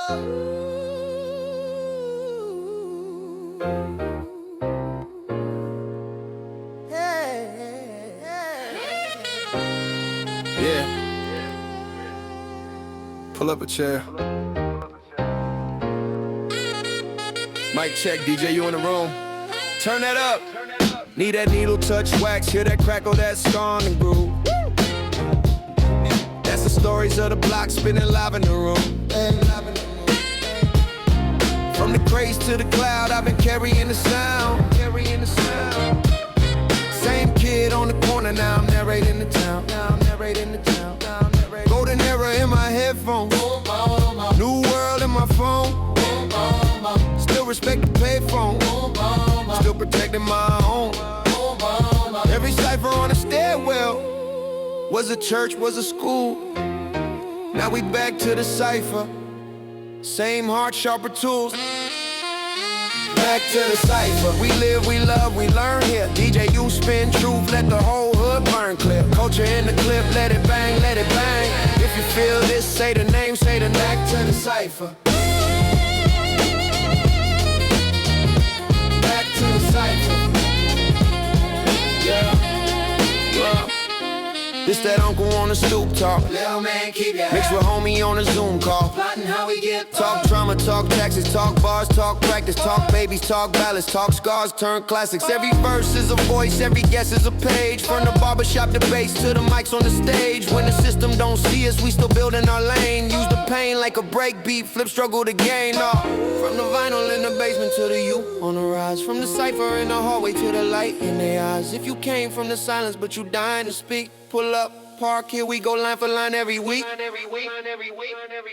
Yeah. Pull up a chair. Mic check, DJ, you in the room? Turn that up. Need that needle touch wax, hear that crackle, that song and groove. That's the stories of the block spinning live in the room. From the craze to the cloud, I've been carrying the sound. Same kid on the corner, now I'm narrating the town. Golden era in my headphones. New world in my phone. Still respect the payphone. Still protecting my own. Every cipher on the stairwell was a church, was a school. Now we back to the cipher. Same heart, sharper tools. Back to the cipher. We live, we love, we learn here. DJ, you spin truth, let the whole hood burn clear. Culture in the clip, let it bang, let it bang. If you feel this, say the name, say the back to the cipher. Back to the cipher. Yeah. This that uncle on the stoop talk. Little man, keep your Mixed with homie on a Zoom call. plotting how we get Talk drama, talk taxes, talk bars, talk practice, talk babies, talk ballads, talk scars, turn classics. Every verse is a voice, every guess is a page. From the barbershop debates to the mics on the stage. When the system don't see us, we still building our lane. Use the pain like a break beat, flip struggle to gain. From the vinyl in the basement to the you on the rise. From the cipher in the hallway to the light in their eyes. If you came from the silence but you dying to speak, pull up, park, here we go line for line every week.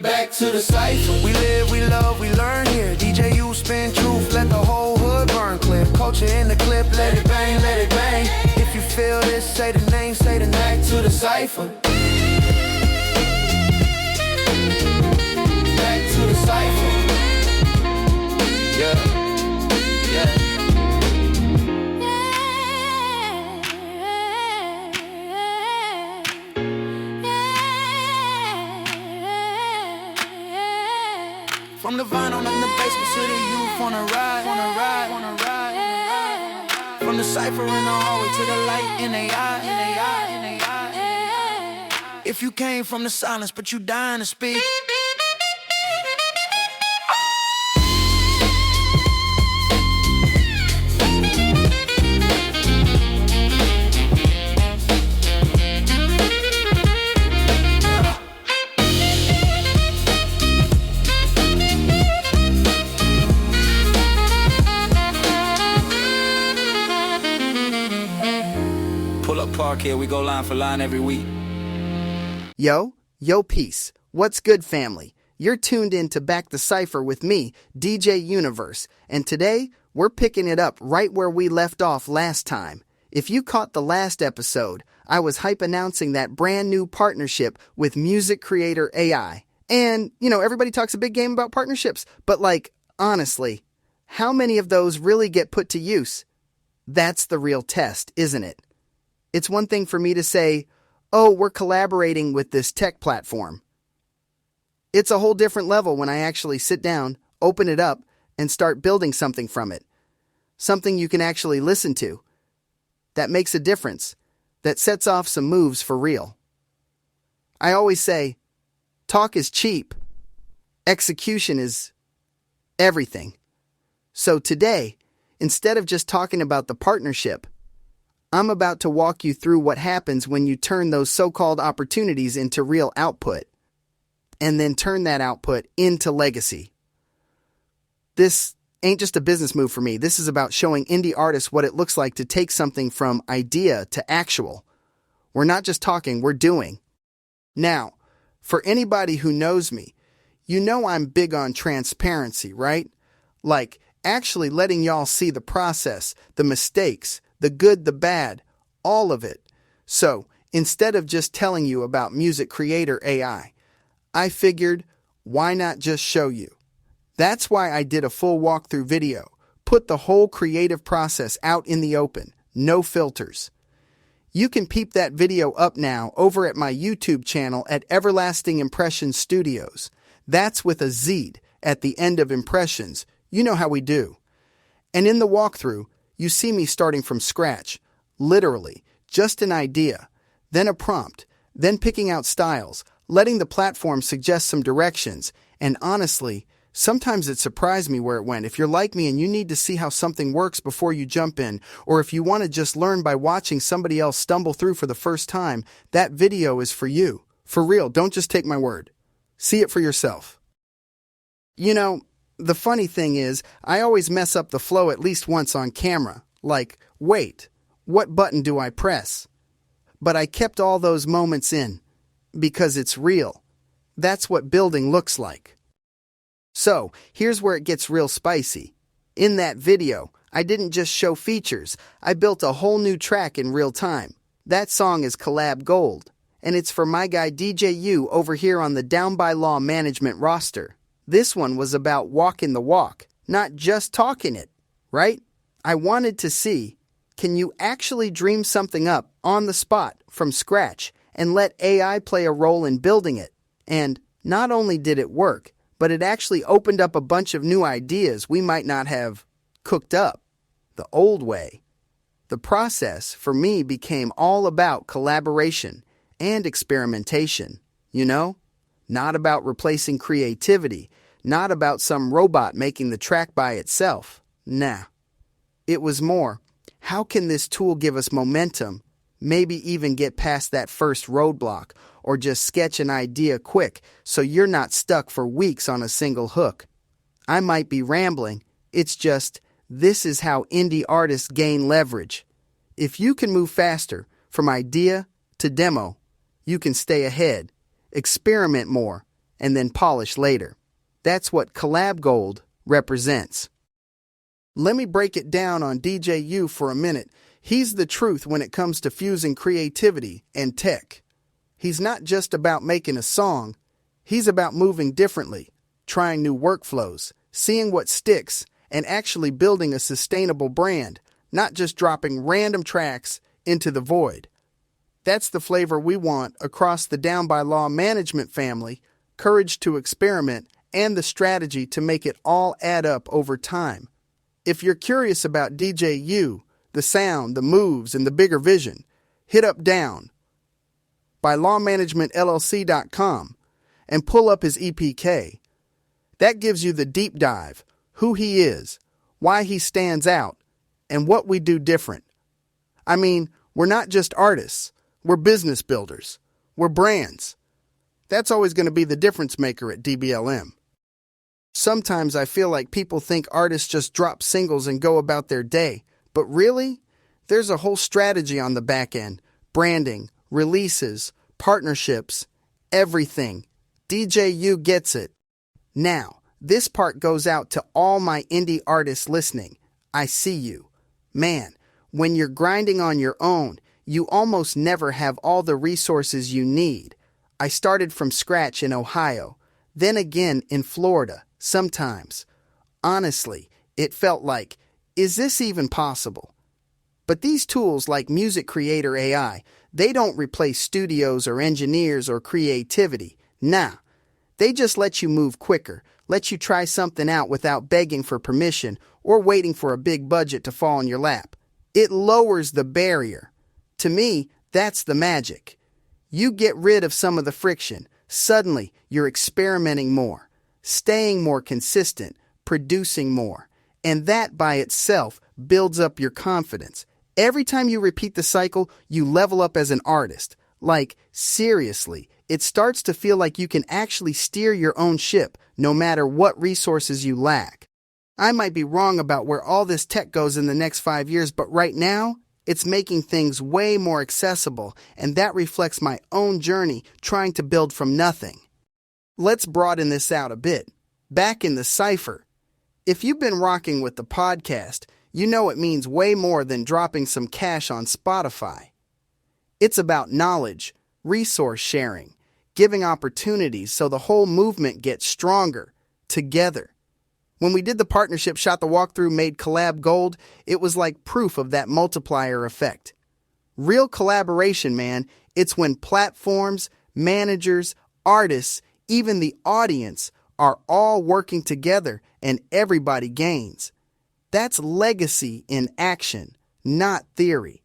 Back to the cipher. We live, we love, we learn here. DJ, you spin truth, let the whole hood burn clear. Culture in the clip, let it bang, let it bang. If you feel this, say the name, say the name. Back to the cipher. Back to the cipher. Yeah. From the vinyl in the basement to the youth on a ride. From the cipher in the hallway to the light in their eye. If you came from the silence but you dying to speak. Pull up, park here, we go line for line every week. Yo, peace. What's good, family? You're tuned in to Back the Cipher with me, DJ Universe, and today we're picking it up right where we left off last time. If you caught the last episode, I was hype announcing that brand new partnership with MusicCreatorAI. And, everybody talks a big game about partnerships, but honestly, how many of those really get put to use? That's the real test, isn't it? It's one thing for me to say, oh, we're collaborating with this tech platform. It's a whole different level when I actually sit down, open it up, and start building something from it. Something you can actually listen to. That makes a difference. That sets off some moves for real. I always say, talk is cheap. Execution is everything. So today, instead of just talking about the partnership, I'm about to walk you through what happens when you turn those so-called opportunities into real output, and then turn that output into legacy. This ain't just a business move for me. This is about showing indie artists what it looks like to take something from idea to actual. We're not just talking, we're doing. Now, for anybody who knows me, you know I'm big on transparency, right? Like, actually letting y'all see the process, the mistakes, the good, the bad, all of it. So, instead of just telling you about MusicCreatorAI, I figured, why not just show you? That's why I did a full walkthrough video, put the whole creative process out in the open, no filters. You can peep that video up now over at my YouTube channel at Everlasting Impressions Studios. That's with a Z at the end of impressions. You know how we do. And in the walkthrough, you see me starting from scratch, literally, just an idea, then a prompt, then picking out styles, letting the platform suggest some directions, and honestly, sometimes it surprised me where it went. If you're like me and you need to see how something works before you jump in, or if you want to just learn by watching somebody else stumble through for the first time, that video is for you. For real, don't just take my word. See it for yourself. You know, the funny thing is, I always mess up the flow at least once on camera. Like, wait, what button do I press? But I kept all those moments in, because it's real. That's what building looks like. So, here's where it gets real spicy. In that video, I didn't just show features, I built a whole new track in real time. That song is Collab Gold, and it's for my guy DJ U over here on the Down by Law management roster. This one was about walking the walk, not just talking it, right? I wanted to see, can you actually dream something up on the spot from scratch and let AI play a role in building it? And not only did it work, but it actually opened up a bunch of new ideas we might not have cooked up the old way. The process, for me, became all about collaboration and experimentation, you know? Not about replacing creativity, not about some robot making the track by itself. Nah. It was more, how can this tool give us momentum, maybe even get past that first roadblock, or just sketch an idea quick so you're not stuck for weeks on a single hook? I might be rambling, it's just, this is how indie artists gain leverage. If you can move faster from idea to demo, you can stay ahead, experiment more, and then polish later. That's what Collab Gold represents. Let me break it down on DJ U for a minute. He's the truth when it comes to fusing creativity and tech. He's not just about making a song, he's about moving differently, trying new workflows, seeing what sticks, and actually building a sustainable brand, not just dropping random tracks into the void. That's the flavor we want across the Down by Law management family, courage to experiment, and the strategy to make it all add up over time. If you're curious about DJ U, the sound, the moves, and the bigger vision, hit up Down by lawmanagementllc.com and pull up his EPK. That gives you the deep dive, who he is, why he stands out, and what we do different. I mean, we're not just artists, we're business builders, we're brands. That's always going to be the difference maker at DBLM. Sometimes I feel like people think artists just drop singles and go about their day, but really, there's a whole strategy on the back end, branding, releases, partnerships, everything. DJ U gets it. Now, this part goes out to all my indie artists listening. I see you. Man, when you're grinding on your own, you almost never have all the resources you need. I started from scratch in Ohio, then again in Florida, sometimes. Honestly, it felt like, is this even possible? But these tools like MusicCreatorAI, they don't replace studios or engineers or creativity. Nah, they just let you move quicker, let you try something out without begging for permission or waiting for a big budget to fall in your lap. It lowers the barrier. To me, that's the magic. You get rid of some of the friction. Suddenly, you're experimenting more, staying more consistent, producing more. And that by itself builds up your confidence. Every time you repeat the cycle, you level up as an artist. Like, seriously, it starts to feel like you can actually steer your own ship, no matter what resources you lack. I might be wrong about where all this tech goes in the next 5 years, but right now, it's making things way more accessible, and that reflects my own journey trying to build from nothing. Let's broaden this out a bit. Back in the cipher. If you've been rocking with the podcast, you know it means way more than dropping some cash on Spotify. It's about knowledge, resource sharing, giving opportunities so the whole movement gets stronger, together. When we did the partnership shot the walkthrough made Collab Gold, it was like proof of that multiplier effect. Real collaboration, man, it's when platforms, managers, artists, even the audience are all working together and everybody gains. That's legacy in action, not theory.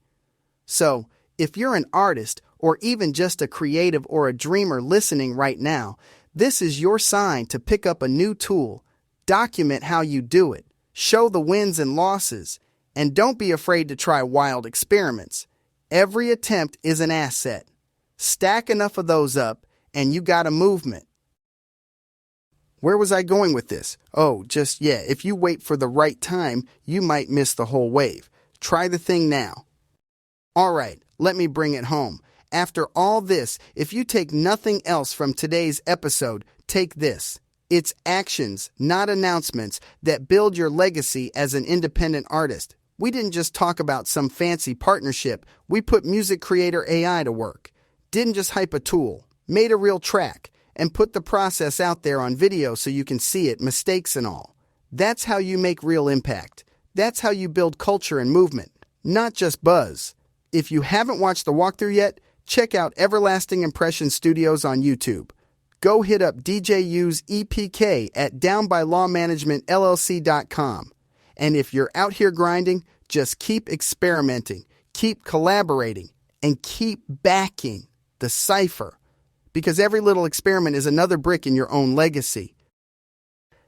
So, if you're an artist or even just a creative or a dreamer listening right now, this is your sign to pick up a new tool. Document how you do it, show the wins and losses, and don't be afraid to try wild experiments. Every attempt is an asset. Stack enough of those up, and you got a movement. Where was I going with this? Oh, if you wait for the right time, you might miss the whole wave. Try the thing now. All right, let me bring it home. After all this, if you take nothing else from today's episode, take this. It's actions, not announcements, that build your legacy as an independent artist. We didn't just talk about some fancy partnership. We put MusicCreatorAI to work. Didn't just hype a tool. Made a real track. And put the process out there on video so you can see it, mistakes and all. That's how you make real impact. That's how you build culture and movement, not just buzz. If you haven't watched the walkthrough yet, check out Everlasting Impression Studios on YouTube. Go hit up DJ U's EPK at downbylawmanagementllc.com. And if you're out here grinding, just keep experimenting, keep collaborating, and keep backing the cipher. Because every little experiment is another brick in your own legacy.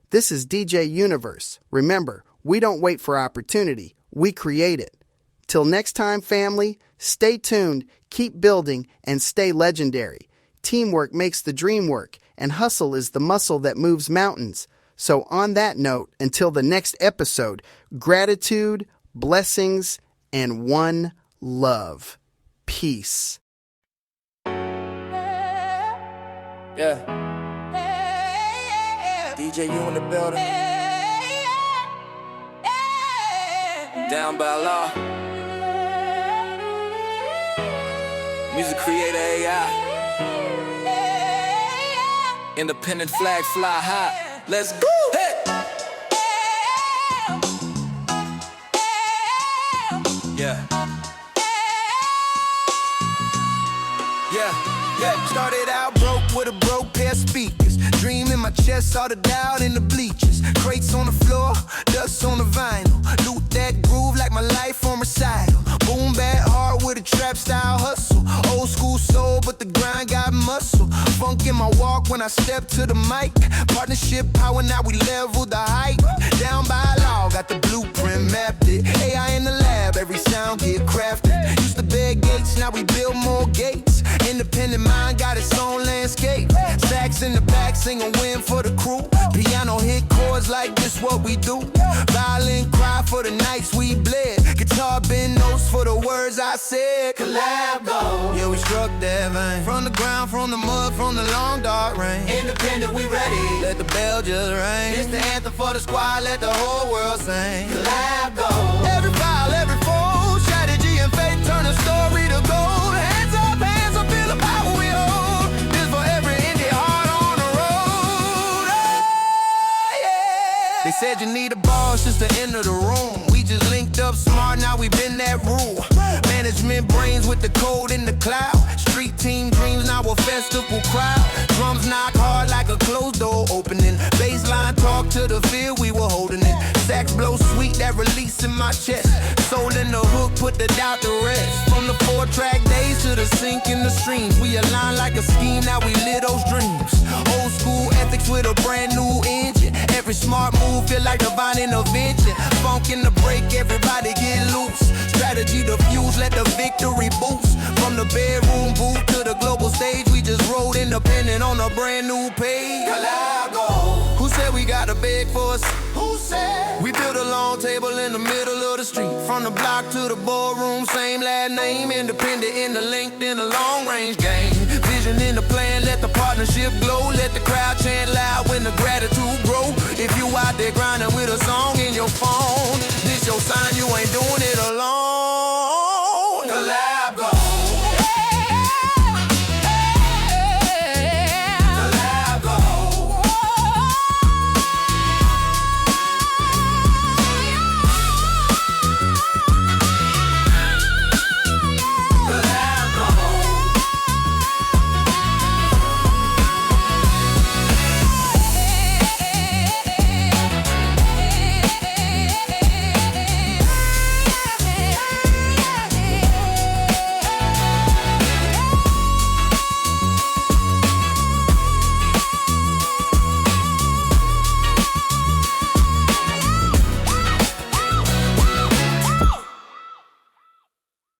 This is DJ Universe. Remember, we don't wait for opportunity, we create it. Till next time, family, stay tuned, keep building, and stay legendary. Teamwork makes the dream work, and hustle is the muscle that moves mountains. So on that note, until the next episode, gratitude, blessings, and one love. Peace. Yeah. DJ, you in the building. Down by law. MusicCreatorAI. Independent flag fly high. Let's go. Hey. Yeah. Started out broke with a broke pair of speakers. Dream in my chest, saw the doubt in the bleachers. Crates on the floor, dust on the vinyl. Loot that groove like my life on recital. Boom bap hard with a trap style hustle. Old school soul, but the grind got muscle. Funk in my walk when I step to the mic. Partnership power, now we level the height. Down by law, got the blueprint mapped it. AI in the lab, every sound get crafted. Used to beg gates, now we build more gates. Independent mind got its own landscape. Sax in the back, sing a win for the crew. Piano hit chords like this, what we do. Violin cry for the nights we bled. Guitar bend notes for the words I said. Collab Gold. Yeah, we struck that vein. From the ground, from the mud, from the long dark rain. Independent, we ready. Let the bell just ring. It's the anthem for the squad, let the whole world sing. Collab Gold. Every file, every fold, strategy and faith turn a story to gold. Hands up, feel the power we hold. This for every indie heart on the road. Oh, yeah. They said you need a boss just to enter the room. We just linked up smart, now we been that rule. Management brains with the code in the cloud. Street team dreams, now a festival crowd. Drums knock hard like a closed door opening. Baseline talk to the field, we were holding it. Sax blow sweet, that release in my chest. Soul in the hook, put the doubt to rest. From the 4-track days to the sink in the streams. We align like a scheme, now we live those dreams. Old school ethics with a brand new engine. Every smart move feel like divine intervention. Funk in the break, everybody get loose. Strategy to fuse, let the victory boost. From the bedroom booth to the global stage, we just rode independent on a brand new page. Collab Gold. Who said we gotta beg for us? Who said? We built a long table in the middle of the street. From the block to the boardroom, same last name. Independent in the linked in the long range game. Vision in the plan, let the partnership glow. Let the crowd chant loud when the gratitude grow. If you out there grinding with a song in your phone, this your sign you ain't doing it alone.